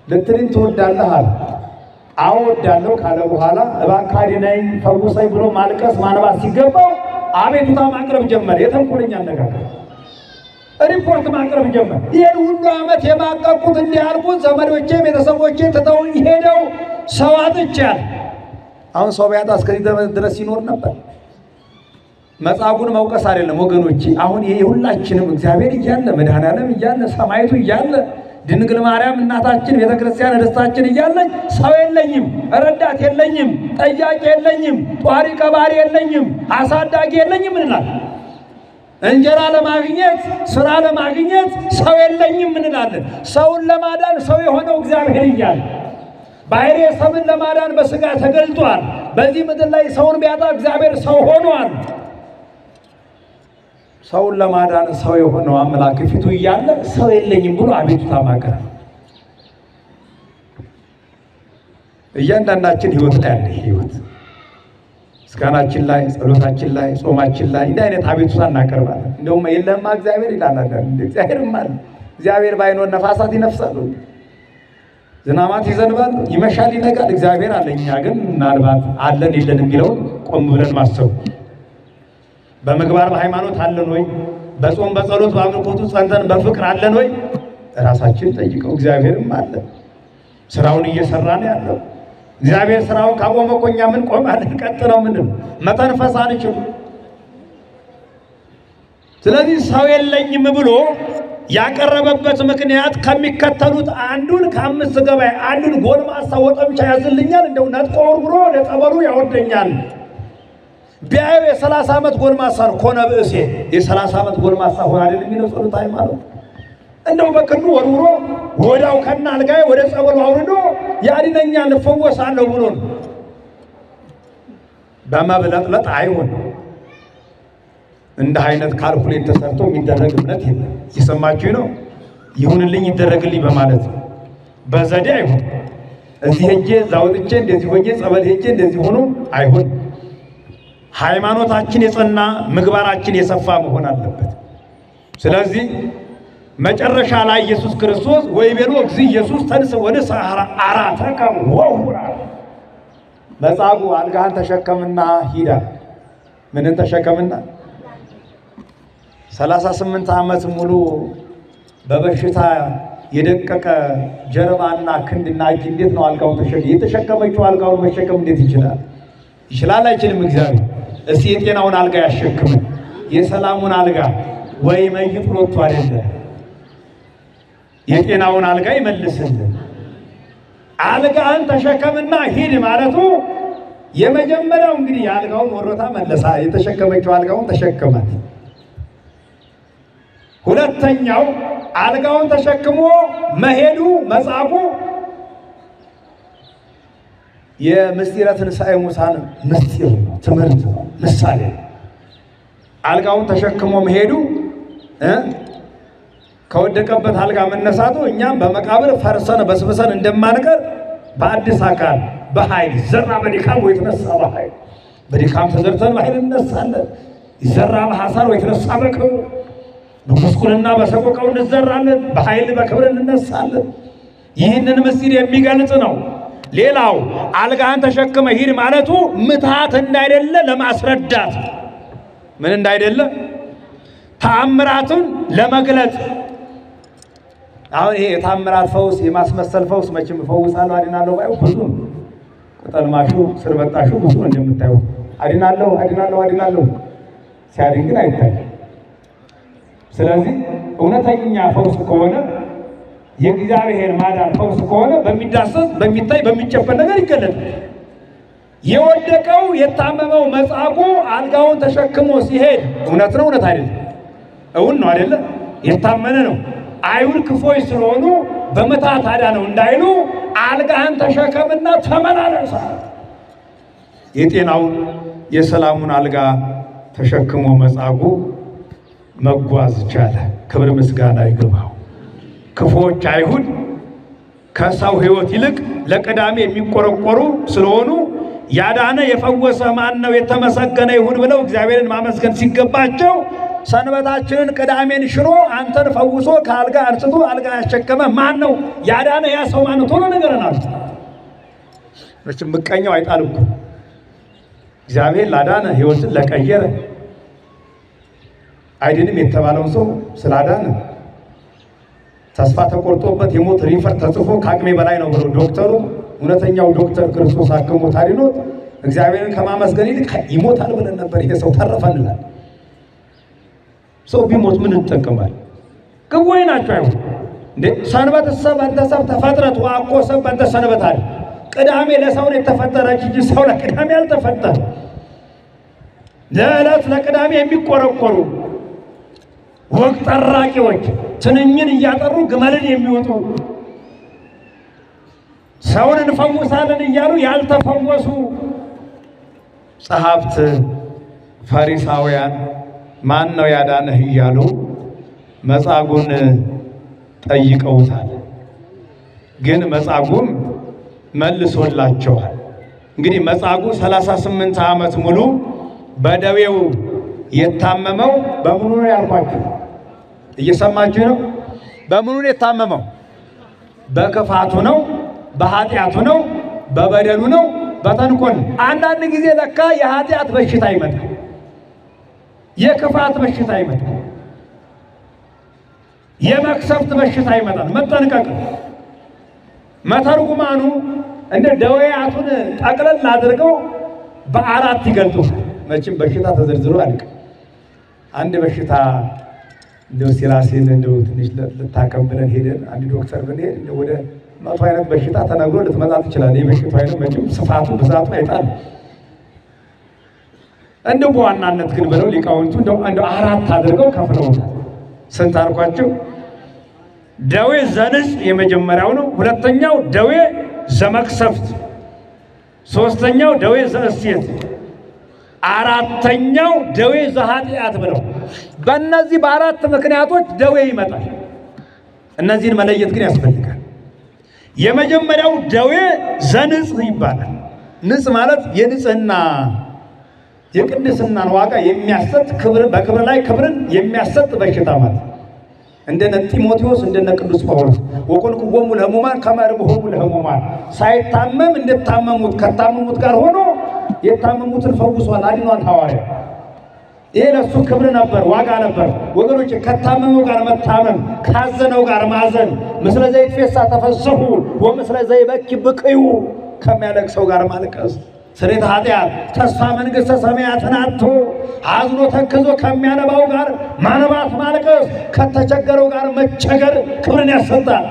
ልትድን ትወዳለህ አለ። አዎ እወዳለሁ ካለ በኋላ እባክህ አድነኝ ፈውሰኝ ብሎ ማልቀስ ማንባት ሲገባው አቤቱታ ማቅረብ ጀመረ። የተንኮለኛ አነጋገር ሪፖርት ማቅረብ ጀመረ። ይህን ሁሉ ዓመት የማቀቁት እንዲህ ያልኩት ዘመዶቼ ቤተሰቦቼ ትተውኝ ሄደው ሰው አጥቻለሁ። አሁን ሰው ቢያጣ እስከዚህ ድረስ ይኖር ነበር። መጻጉዕን መውቀስ አይደለም ወገኖቼ። አሁን ይሄ ሁላችንም እግዚአብሔር እያለ መድኃኔዓለም እያለ ሰማይቱ እያለ ድንግል ማርያም እናታችን ቤተክርስቲያን ደስታችን እያለኝ ሰው የለኝም፣ ረዳት የለኝም፣ ጠያቂ የለኝም፣ ጧሪ ቀባሪ የለኝም፣ አሳዳጊ የለኝም እንላለን። እንጀራ ለማግኘት ስራ ለማግኘት ሰው የለኝም እንላለን። ሰውን ለማዳን ሰው የሆነው እግዚአብሔር እያለ ባሕርየ ሰብን ለማዳን በሥጋ ተገልጧል። በዚህ ምድር ላይ ሰውን ቢያጣ እግዚአብሔር ሰው ሆኗል። ሰውን ለማዳን ሰው የሆነው አምላክ ፊቱ እያለ ሰው የለኝም ብሎ አቤቱታ ማቅረብ። እያንዳንዳችን ህይወት ላይ ያለ ህይወት ምስጋናችን ላይ ጸሎታችን ላይ ጾማችን ላይ እንዲህ አይነት አቤቱታ እናቀርባለን። እንደውም የለህማ እግዚአብሔር ይላል። እግዚአብሔርም አለ። እግዚአብሔር ባይኖር ነፋሳት ይነፍሳሉ፣ ዝናማት ይዘንባሉ፣ ይመሻል፣ ይነጋል። እግዚአብሔር አለ። እኛ ግን ምናልባት አለን የለን የሚለውን ቆም ብለን ማሰቡ። በምግባር በሃይማኖት አለን ወይ? በጾም በጸሎት በአምልኮቱ ጸንተን በፍቅር አለን ወይ? ራሳችን ጠይቀው። እግዚአብሔርም አለ፣ ስራውን እየሰራ ነው ያለው። እግዚአብሔር ስራውን ካቆመ እኮ እኛ ምን ቆማለን? ቀጥለው ምንድን መተንፈስ አንችልም። ስለዚህ ሰው የለኝም ብሎ ያቀረበበት ምክንያት ከሚከተሉት አንዱን ከአምስት ገበያ አንዱን ጎልማሳ ወጠምቻ ያዝልኛል፣ እንደው ነጥቆ ወርውሮ ወደ ጸበሉ ያወርደኛል። ቢያዩ የ30 ዓመት ጎልማሳ ነው። ኮነ ብእሴ የ30 ዓመት ጎልማሳ ሆነ አይደል የሚለው ጸሎት ሃይማኖት። እንደው በክንዱ ወርውሮ ወዳው ከና አልጋዬ ወደ ጸበሉ አውርዶ ያድነኛል እፈወሳለሁ ብሎ ነው። በመብለጥለጥ አይሆን። እንደ አይነት ካልኩሌት ተሰርቶ የሚደረግ እምነት የለም። እየሰማችሁ ነው? ይሁንልኝ ይደረግልኝ በማለት ነው። በዘዴ አይሆን። እዚህ ሄጄ እዛ ወጥቼ እንደዚህ ሆኜ ጸበል ሄጄ እንደዚህ ሆኖ አይሆን። ሃይማኖታችን የጸና ምግባራችን የሰፋ መሆን አለበት። ስለዚህ መጨረሻ ላይ ኢየሱስ ክርስቶስ ወይቤሎ እግዚእ ኢየሱስ ተንሥእ ወንሥእ ዓራተከ ወሁር፣ መጻጉዕ አልጋህን ተሸከምና ሂዳ። ምንን ተሸከምና? 38 ዓመት ሙሉ በበሽታ የደቀቀ ጀርባና ክንድና እጅ እንዴት ነው አልጋውን የተሸከመችው? አልጋውን መሸከም እንዴት ይችላል? ይችላል አይችልም? እግዚአብሔር እስቲ የጤናውን አልጋ ያሸክምን፣ የሰላሙን አልጋ ወይ መይጥሮቱ አይደለ የጤናውን አልጋ ይመልስልን። አልጋህን ተሸከምና ሂድ ማለቱ የመጀመሪያው እንግዲህ የአልጋውን ወሮታ መለሳ፣ የተሸከመችው አልጋውን ተሸከማት። ሁለተኛው አልጋውን ተሸክሞ መሄዱ መጻጉዕ የምስጢረ ትንሣኤ ሙታን ምስጢር ነው፣ ትምህርት ነው፣ ምሳሌ ነው። አልጋውን ተሸክሞ መሄዱ ከወደቀበት አልጋ መነሳቱ እኛም በመቃብር ፈርሰን በስብሰን እንደማንቀር በአዲስ አካል በኃይል ይዘራ በድካም ወይትነሣ በኃይል፣ በድካም ተዘርተን በኃይል እንነሳለን። ይዘራ በሐሳር ወይትነሣ በክብር፣ በጉስቁልና በሰቆቃው እንዘራለን፣ በኃይል በክብር እንነሳለን። ይህንን ምስጢር የሚገልጽ ነው። ሌላው አልጋህን ተሸክመ ሂድ ማለቱ ምትሃት እንዳይደለ ለማስረዳት። ምን እንዳይደለ ተአምራቱን ለመግለጽ። አሁን ይሄ የተአምራት ፈውስ የማስመሰል ፈውስ መቼም ፈውሳለሁ አድናለሁ ባይው ብዙ ቅጠል ማሹ ስር በጣሹ ብዙ እንደምታዩት አድናለሁ ሲያድን ግን አይታይም። ስለዚህ እውነተኛ ፈውስ ከሆነ የእግዚአብሔር ማዳን ፈውስ ከሆነ በሚዳሰስ በሚታይ በሚጨበጥ ነገር ይገለጣል። የወደቀው የታመመው መጻጉዕ አልጋውን ተሸክሞ ሲሄድ እውነት ነው እውነት አይደለም? እውን ነው አይደለ? የታመነ ነው። አይሁድ ክፎች ስለሆኑ በመታት አዳነው እንዳይሉ አልጋህን ተሸከምና ተመላለስ። የጤናውን የሰላሙን አልጋ ተሸክሞ መጻጉዕ መጓዝ ቻለ። ክብር ምስጋና ይግባው። ክፎች አይሁድ ከሰው ሕይወት ይልቅ ለቅዳሜ የሚቆረቆሩ ስለሆኑ ያዳነ የፈወሰ ማን ነው የተመሰገነ ይሁን ብለው እግዚአብሔርን ማመስገን ሲገባቸው ሰንበታችንን ቅዳሜን ሽሮ አንተን ፈውሶ ከአልጋ አንስቶ አልጋ ያሸከመ ማን ነው? ያዳነ ያ ሰው ማን ነው? ቶሎ ነገረናል። ምቀኛው አይጣል እኮ እግዚአብሔር ላዳነ ሕይወትን ለቀየረ አይድንም የተባለውን ሰው ስላዳነ ተስፋ ተቆርጦበት የሞት ሪፈር ተጽፎ ከአቅሜ በላይ ነው ብሎ ዶክተሩ እውነተኛው ዶክተር ክርስቶስ አክሞት አድኖት እግዚአብሔርን ከማመስገን ይልቅ ይሞታል ብለን ነበር። ይሄ ሰው ተረፈ እንላለን። ሰው ቢሞት ምን እንጠቀማለን? ግቦይ ናቸው አይሁን እንዴ ሰንበት ሰብ አንተ ሰብ ተፈጥረት ዋቆ ሰብ አንተ ሰንበት አለ። ቅዳሜ ለሰው ነው የተፈጠረች እንጂ ሰው ለቅዳሜ አልተፈጠረ። ለዕለት ለቅዳሜ የሚቆረቆሩ ወግ ጠራቂዎች ትንኝን እያጠሩ ግመልን የሚወጡ ሰውን እንፈውሳለን እያሉ ያልተፈወሱ ጸሐፍት ፈሪሳውያን ማን ነው ያዳነህ እያሉ መጻጉዕን ጠይቀውታል። ግን መጻጉዕም መልሶላቸዋል። እንግዲህ መጻጉዕ 38 ዓመት ሙሉ በደዌው የታመመው በምኑ ነው ያልኳችሁ? እየሰማችሁ ነው? በምኑ ነው የታመመው? በክፋቱ ነው? በኃጢአቱ ነው? በበደሉ ነው? በተንኮል። አንዳንድ ጊዜ ለካ የኃጢአት በሽታ ይመጣል፣ የክፋት በሽታ ይመጣል፣ የመክሰፍት በሽታ ይመጣል። መጠንቀቅ። መተርጉማኑ እንደ ደዌያቱን ጠቅለል አድርገው በአራት ይገልጡታል። መቼም በሽታ ተዘርዝሮ አልቀም። አንድ በሽታ እንደው ሲራሴን እንደው ትንሽ ልታከም ብለን ሄደን አንድ ዶክተር ብንሄድ እንደው ወደ 100 አይነት በሽታ ተነግሮ ልትመጣ ትችላለህ። የበሽታው አይነት መቼም ስፋቱ ብዛቱ አይጣል። እንደው በዋናነት ግን ብለው ሊቃውንቱ እንደው አራት አድርገው ከፍለውታል። ስንት አልኳቸው? ደዌ ዘንጽ የመጀመሪያው ነው። ሁለተኛው ደዌ ዘመክሰፍት፣ ሶስተኛው ደዌ ዘእሴት፣ አራተኛው ደዌ ዘኃጢአት ብለው በእነዚህ በአራት ምክንያቶች ደዌ ይመጣል። እነዚህን መለየት ግን ያስፈልጋል። የመጀመሪያው ደዌ ዘንጽ ይባላል። ንጽ ማለት የንጽህና የቅድስናን ዋጋ የሚያሰጥ ክብር በክብር ላይ ክብርን የሚያሰጥ በሽታ ማለት እንደነ ጢሞቴዎስ እንደነ ቅዱስ ጳውሎስ ወቁልቁዎሙ ለሕሙማን ከመ እርምሆሙ ለሕሙማን ሳይታመም እንደታመሙት ከታመሙት ጋር ሆኖ የታመሙትን ፈውሷል፣ አድኗል ሐዋርያ። ይሄ ለሱ ክብር ነበር፣ ዋጋ ነበር። ወገኖች ከታመመው ጋር መታመም፣ ካዘነው ጋር ማዘን፣ ምስለ ዘይትፌሳ ተፈስሑ ወምስለ ዘይበኪ ብክዩ ከሚያለቅሰው ጋር ማልቀስ፣ ስርየተ ኃጢአት ተስፋ መንግሥተ ሰማያትን አጥቶ አዝኖ ተክዞ ከሚያነባው ጋር ማነባት ማልቀስ፣ ከተቸገረው ጋር መቸገር ክብርን ያሰጣል።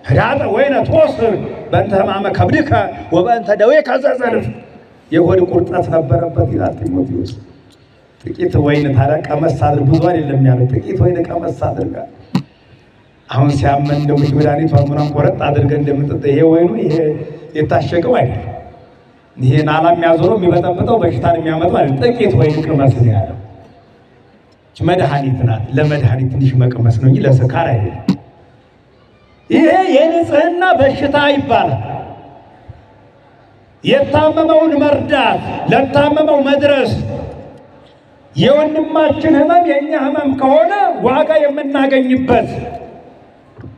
ህዳጠ ወይነ ትወስር በእንተ ሕማመ ከብድከ ወበእንተ ደዌከ ዘዘልፍ የሆድ ቁርጠት ነበረበት ይላል ጢሞቴዎስ። ጥቂት ወይን ታዲያ ቀመስ አድርግ፣ ብዙ አይደለም ያለው፣ ጥቂት ወይን ቀመስ አድርጋ። አሁን ሲያመን እንደው መድኃኒቱ ምናምን ቆረጥ አድርገን እንደምንጠጣ ይሄ ወይኑ ይሄ የታሸገው አይደለም። ይሄ ናላ የሚያዞረው የሚበጠብጠው በሽታን የሚያመጣው አይደለም። ጥቂት ወይን ቅመስ ነው ያለው። መድኃኒት ናት፣ ለመድኃኒት ትንሽ መቅመስ ነው እንጂ ለስካር አይደለም። ይሄ የንጽህና በሽታ ይባላል። የታመመውን መርዳት፣ ለታመመው መድረስ። የወንድማችን ህመም የኛ ህመም ከሆነ ዋጋ የምናገኝበት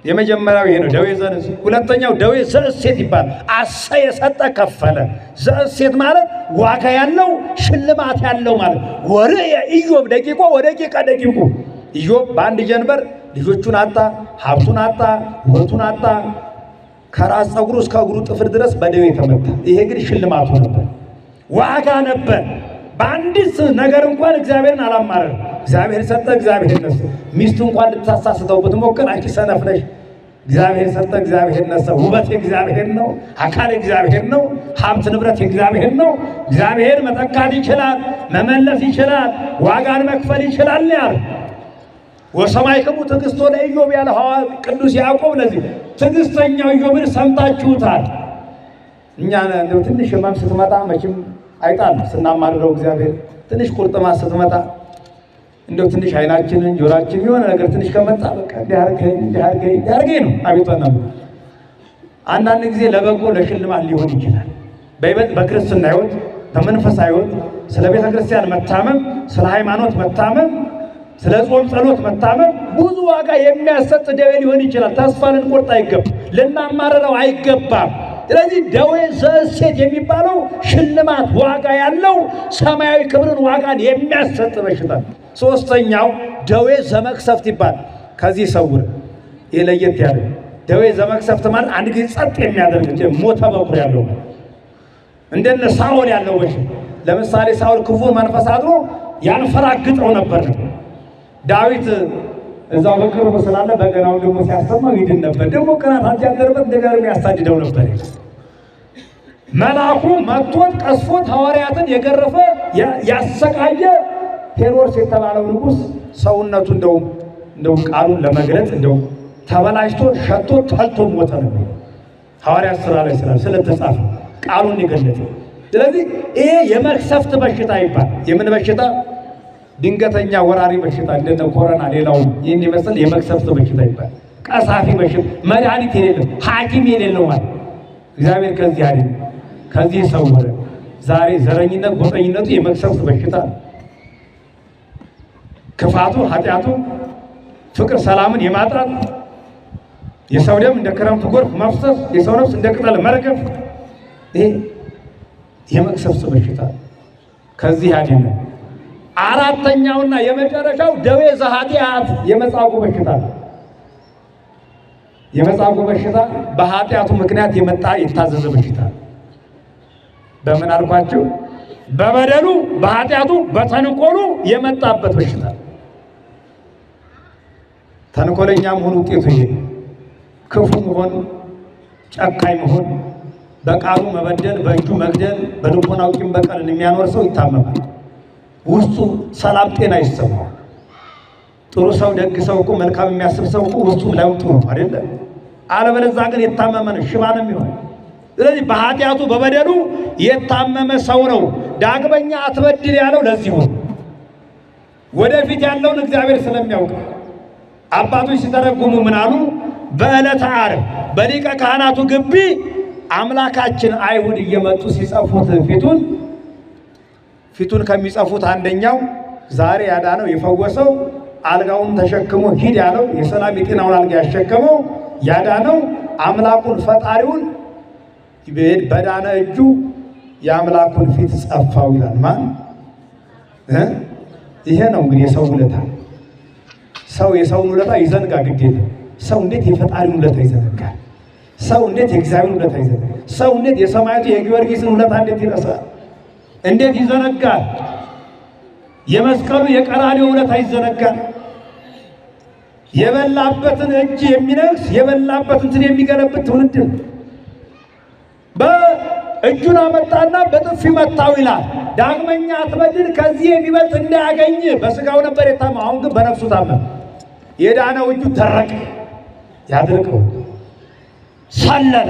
የመጀመሪያው ይሄ ነው ደዌ ዘንስ። ሁለተኛው ደዌ ዘእሴት ይባላል። አሰ የሰጠ ከፈለ። ዘእሴት ማለት ዋጋ ያለው ሽልማት ያለው ማለት። ወርየ ኢዮብ ደቂቆ ወደቂቀ ደቂቁ። ኢዮብ በአንድ ጀንበር ልጆቹን አጣ፣ ሀብቱን አጣ፣ ውበቱን አጣ። ከራስ ፀጉሩ እስከ እግሩ ጥፍር ድረስ በደዌ ተመታ። ይሄ ግን ሽልማቱ ነበር፣ ዋጋ ነበር። በአንዲት ነገር እንኳን እግዚአብሔርን አላማረም። እግዚአብሔር ሰጠ፣ እግዚአብሔር ነሳ። ሚስቱ እንኳን ልታሳስተው ብትሞክር አንቺ ሰነፍ ነሽ፣ እግዚአብሔር ሰጠ፣ እግዚአብሔር ነሳ። ውበት የእግዚአብሔር ነው፣ አካል የእግዚአብሔር ነው፣ ሀብት ንብረት የእግዚአብሔር ነው። እግዚአብሔር መተካት ይችላል፣ መመለስ ይችላል፣ ዋጋን መክፈል ይችላል ያለ ወሰማዕክሙ ትዕግሥቶ ለኢዮብ ያለ ቅዱስ ያዕቆብ። ለዚህ ትዕግሥተኛው ኢዮብን ሰምታችሁታል። እኛ እንደው ትንሽ ሕመም ስትመጣ መቼም አይጣል ስናማርረው እግዚአብሔር ትንሽ ቁርጥማት ስትመጣ እንደው ትንሽ አይናችንን ጆሮአችን የሆነ ነገር ትንሽ ከመጣ በቃ እንዲያርገኝ ነው አቤቷና። አንዳንድ ጊዜ ለበጎ ለሽልማት ሊሆን ይችላል። በክርስትና ሕይወት በመንፈሳዊ ሕይወት ስለ ቤተ ክርስቲያን መታመም፣ ስለ ሃይማኖት መታመም፣ ስለ ጾም ጸሎት መታመም ብዙ ዋጋ የሚያሰጥ ደዌ ሊሆን ይችላል። ተስፋ ልንቆርጥ አይገባም፣ ልናማርረው አይገባም። ስለዚህ ደዌ ዘእሴት የሚባለው ሽልማት ዋጋ ያለው ሰማያዊ ክብርን ዋጋን የሚያሰጥ በሽታ። ሶስተኛው ደዌ ዘመቅሰፍት ይባላል። ከዚህ ሰውር የለየት ያለ ደዌ ዘመቅሰፍት ማለት አንድ ጊዜ ጸጥ የሚያደርግ እንደ ሞተ በኩር ያለው እንደነ ሳኦል ያለው በሽታ። ለምሳሌ ሳኦል ክፉ መንፈስ አድሮ ያንፈራግጠው ነበር። ዳዊት እዛው በቅርቡ ስላለ በገናው ደግሞ ሲያሰማው ይድን ነበር። ደግሞ ቅናት አልጃደረበት እንደጋር ያሳድደው ነበር። መልአኩ መጥቶት ቀስፎት ሐዋርያትን የገረፈ ያሰቃየ ሄሮድስ የተባለው ንጉሥ ሰውነቱ እንደው ቃሉን ለመግለጽ እንደው ተበላሽቶ ሸቶ ተልቶ ሞተ ነው። ሐዋርያት ሥራ ላይ ስለተጻፈ ቃሉን የገለጸ። ስለዚህ ይሄ የመቅሰፍት በሽታ ይባላል። የምን በሽታ? ድንገተኛ ወራሪ በሽታ እንደነ ኮሮና፣ ሌላው ይህን ይመስል የመቅሰፍት በሽታ ይባላል። ቀሳፊ በሽታ መድኃኒት የሌለው ሐኪም የሌለው ማለት እግዚአብሔር ከዚህ አይደል ከዚህ ሰውረ። ዛሬ ዘረኝነት፣ ጎጠኝነቱ የመቅሰፍት በሽታ ነው። ክፋቱ፣ ኃጢአቱ፣ ፍቅር ሰላምን የማጣት የሰው ደም እንደ ክረምት ጎርፍ መፍሰስ፣ የሰው ነፍስ እንደ ቅጠል መርገፍ፣ ይሄ የመቅሰፍት በሽታ ከዚህ አይደል። አራተኛውና የመጨረሻው ደዌ ዘኃጢአት የመጻጉዕ በሽታ ነው። የመጻጉዕ በሽታ በኃጢአቱ ምክንያት የመጣ የታዘዘ በሽታ። በምን አልኳችሁ? በበደሉ በኃጢአቱ በተንኮሉ የመጣበት በሽታ። ተንኮለኛ መሆን ውጤቱ ይሄ ክፉ መሆን፣ ጨካኝ መሆን፣ በቃሉ መበደል፣ በእጁ መግደል፣ በልቦናው ቂም በቀልን የሚያኖር ሰው ይታመማል። ውስጡ ሰላም ጤና ይሰማው። ጥሩ ሰው ደግ ሰው እኮ መልካም የሚያስብ ሰው እኮ ውስጡ ለውጡ ነው አይደለ? አለበለዚያ ግን የታመመ ነው፣ ሽባ ነው የሚሆነው። ስለዚህ በኃጢአቱ በበደሉ የታመመ ሰው ነው። ዳግመኛ አትበድል ያለው ለዚህ ነው። ወደፊት ያለውን እግዚአብሔር ስለሚያውቅ አባቶች ሲተረጉሙ ምን አሉ? በዕለተ ዓርብ በሊቀ ካህናቱ ግቢ አምላካችን አይሁድ እየመጡ ሲጸፉት ፊቱን ከሚጸፉት አንደኛው ዛሬ ያዳነው የፈወሰው አልጋውን ተሸክሞ ሂድ ያለው የሰላም የጤናውን አልጋ ያሸከመው ያዳነው አምላኩን ፈጣሪውን በዳነ እጁ የአምላኩን ፊት ጸፋው ይላል። ማን? ይሄ ነው እንግዲህ የሰው ውለታ። ሰው የሰውን ውለታ ይዘንጋ ግድ የለም። ሰው እንዴት የፈጣሪውን ውለታ ይዘነጋል? ሰው እንዴት የእግዚአብሔርን ውለታ ይዘነጋል? ሰው እንዴት የሰማዕቱ የጊዮርጊስን ውለታ እንዴት ይረሳል? እንዴት ይዘነጋል? የመስቀሉ የቀራንዮ ውለታ ይዘነጋል? የበላበትን እጅ የሚነክስ የበላበትን የሚገለብጥ ትውልድ ነው። በእጁን አመጣና በጥፊ መታው ይላል። ዳግመኛ አትበድል ከዚህ የሚበልጥ እንዳያገኝ በስጋው ነበር የታመመው፣ አሁን ግን በነፍሱ ታመመ። የዳነው እጁ ደረቀ፣ ያድርቀው ሰለለ።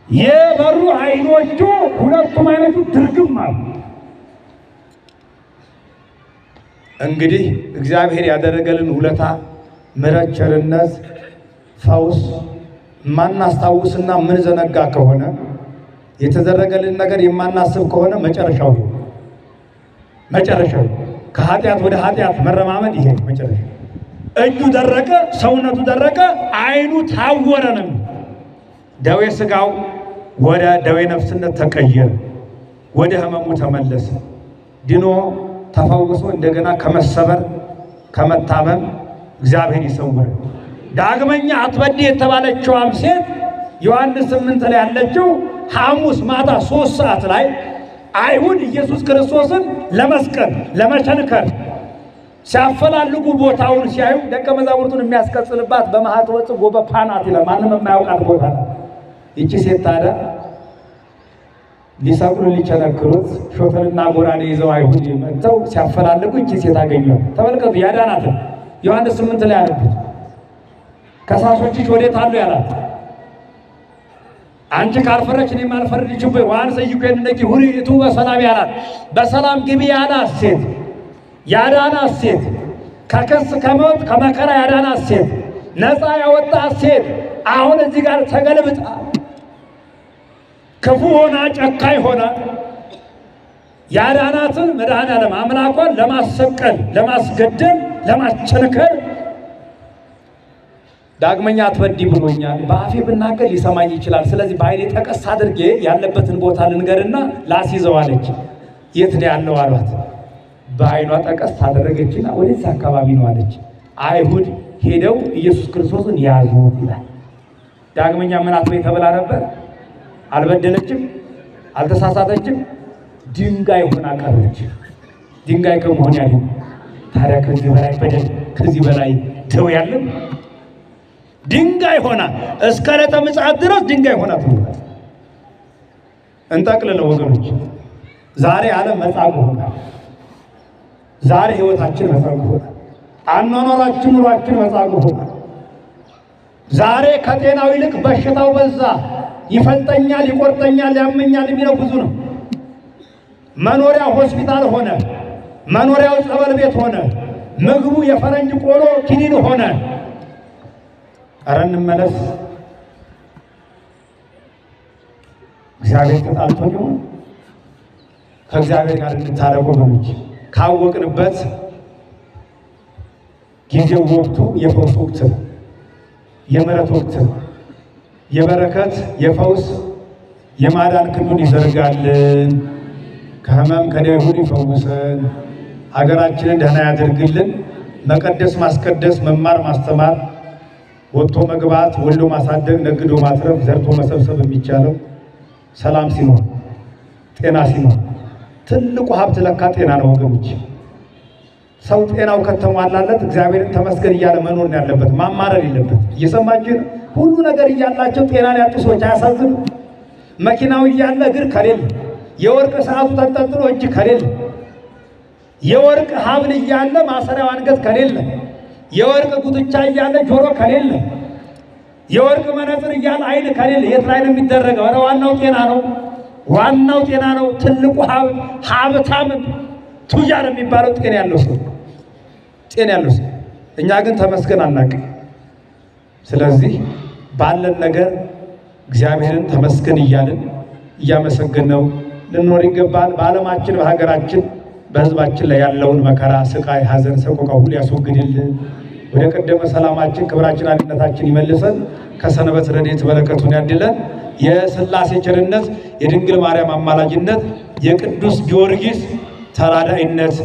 የበሩ አይኖቹ ሁለቱም አይኖቹ ድርግም አሉ። እንግዲህ እግዚአብሔር ያደረገልን ውለታ፣ ምሕረት፣ ቸርነት፣ ፈውስ ማናስታውስና ምን ዘነጋ ከሆነ የተደረገልን ነገር የማናስብ ከሆነ መጨረሻው ከኃጢአት ወደ ኃጢአት መረማመድ ይሄ መጨረሻ። እጁ ደረቀ፣ ሰውነቱ ደረቀ፣ አይኑ ታወረ ነው። ደዌ ሥጋው ወደ ደዌ ነፍስነት ተቀየረ፣ ወደ ህመሙ ተመለሰ። ድኖ ተፈውሶ እንደገና ከመሰበር ከመታመም እግዚአብሔር ይሰውር። ዳግመኛ አትበዲ የተባለችዋም ሴት ዮሐንስ 8 ላይ ያለችው ሐሙስ ማታ 3 ሰዓት ላይ አይሁድ ኢየሱስ ክርስቶስን ለመስቀል ለመቸንከር ሲያፈላልጉ ቦታውን ሲያዩ ደቀ መዛሙርቱን የሚያስቀጽልባት በማኅተወ ጽጌ በፓናት ይላል ማንም የማያውቃት ቦታ ነው። ይቺ ሴት ታዲያ ሊሰቅሉ ሊቸነክሩት ሾተልና ጎራዴ ይዘው አይሁድ መጥተው ሲያፈላልጉ ይቺ ሴት አገኘው። ተመልከቱ፣ ያዳናት ዮሐንስ 8 ላይ ያለበት ከሳሾችሽ ወዴት አሉ ያላት፣ አንቺ ካልፈረች እኔም አልፈርድሽም ዋንሰ ይኩነኪ ሁሪቱ በሰላም ያላት፣ በሰላም ግቢ ያላት ሴት፣ ያዳናት ሴት፣ ከክስ ከሞት ከመከራ ያዳናት ሴት፣ ነፃ ያወጣት ሴት አሁን እዚህ ጋር ተገልብጣ ክፉ ሆና ጨካኝ ሆና ያዳናትን መድኃኔዓለም አምላኳን ለማሰቀል ለማስገደል ለማቸነከር ዳግመኛ አትበዲ ብሎኛል። በአፌ ብናገር ሊሰማኝ ይችላል። ስለዚህ በዓይኔ ጠቀስ አድርጌ ያለበትን ቦታ ልንገርና ላስይዘው አለች። የት ነው ያለው አሏት። በዓይኗ ጠቀስ አደረገችና ወደዚህ አካባቢ ነው አለች። አይሁድ ሄደው ኢየሱስ ክርስቶስን ያዙት ይላል። ዳግመኛ ምን አትበይ ተብላ ነበር? አልበደለችም፣ አልተሳሳተችም። ድንጋይ ሆና ቀረች። ድንጋይ ከመሆን ያለ ታዲያ ከዚህ በላይ በደል ከዚህ በላይ ደዌ ያለ ድንጋይ ሆና እስከ ዕለተ ምጽአት ድረስ ድንጋይ ሆና ትኖራለች። እንጠቅልለው ወገኖች፣ ዛሬ ዓለም መጻጉዕ ሆና፣ ዛሬ ህይወታችን መጻጉዕ ሆና፣ አኗኗራችን ኑሯችን መጻጉዕ ሆና፣ ዛሬ ከጤናው ይልቅ በሽታው በዛ። ይፈልጠኛል፣ ይቆርጠኛል፣ ያመኛል የሚለው ብዙ ነው። መኖሪያው ሆስፒታል ሆነ፣ መኖሪያው ጸበል ቤት ሆነ፣ ምግቡ የፈረንጅ ቆሎ ኪኒን ሆነ። ኧረ እንመለስ። እግዚአብሔር ተጣልቶ ይሆን? ከእግዚአብሔር ጋር እንታረቁ ወገኖች። ካወቅንበት ጊዜው ወቅቱ የፈውስ ወቅት ነው፣ የምሕረት ወቅት ነው። የበረከት የፈውስ የማዳን ክንዱን ይዘርጋልን። ከህመም ከደዌ ሁሉ ይፈውሰን። ሀገራችንን ደህና ያደርግልን። መቀደስ ማስቀደስ፣ መማር ማስተማር፣ ወጥቶ መግባት፣ ወልዶ ማሳደግ፣ ነግዶ ማትረፍ፣ ዘርቶ መሰብሰብ የሚቻለው ሰላም ሲኖር፣ ጤና ሲኖር። ትልቁ ሀብት ለካ ጤና ነው ወገኖች። ሰው ጤናው ከተሟላለት እግዚአብሔርን ተመስገን እያለ መኖር ነው ያለበት፣ ማማረር የለበት። እየሰማችሁ ነው? ሁሉ ነገር እያላቸው ጤናን ያጡ ሰዎች አያሳዝኑ? መኪናው እያለ እግር ከሌለ፣ የወርቅ ሰዓቱ ተንጠልጥሎ እጅ ከሌለ፣ የወርቅ ሀብል እያለ ማሰሪያው አንገት ከሌለ፣ የወርቅ ጉትቻ እያለ ጆሮ ከሌለ፣ የወርቅ መነጽር እያለ አይን ከሌለ የት ላይ ነው የሚደረገው? ኧረ ዋናው ጤና ነው፣ ዋናው ጤና ነው። ትልቁ ሀብታም ቱጃር የሚባለው ጤና ያለው ሰው፣ ጤና ያለው ሰው። እኛ ግን ተመስገን አናውቅም። ስለዚህ ባለን ነገር እግዚአብሔርን ተመስገን እያልን እያመሰገነው ልንኖር ይገባል። በዓለማችን በሀገራችን በሕዝባችን ላይ ያለውን መከራ፣ ስቃይ፣ ሐዘን፣ ሰቆቃ ሁሉ ያስወግድልን። ወደ ቀደመ ሰላማችን፣ ክብራችን፣ አንድነታችን ይመልሰን። ከሰንበት ረድኤት በረከቱን ያድለን። የሥላሴ ቸርነት፣ የድንግል ማርያም አማላጅነት፣ የቅዱስ ጊዮርጊስ ተራዳኢነት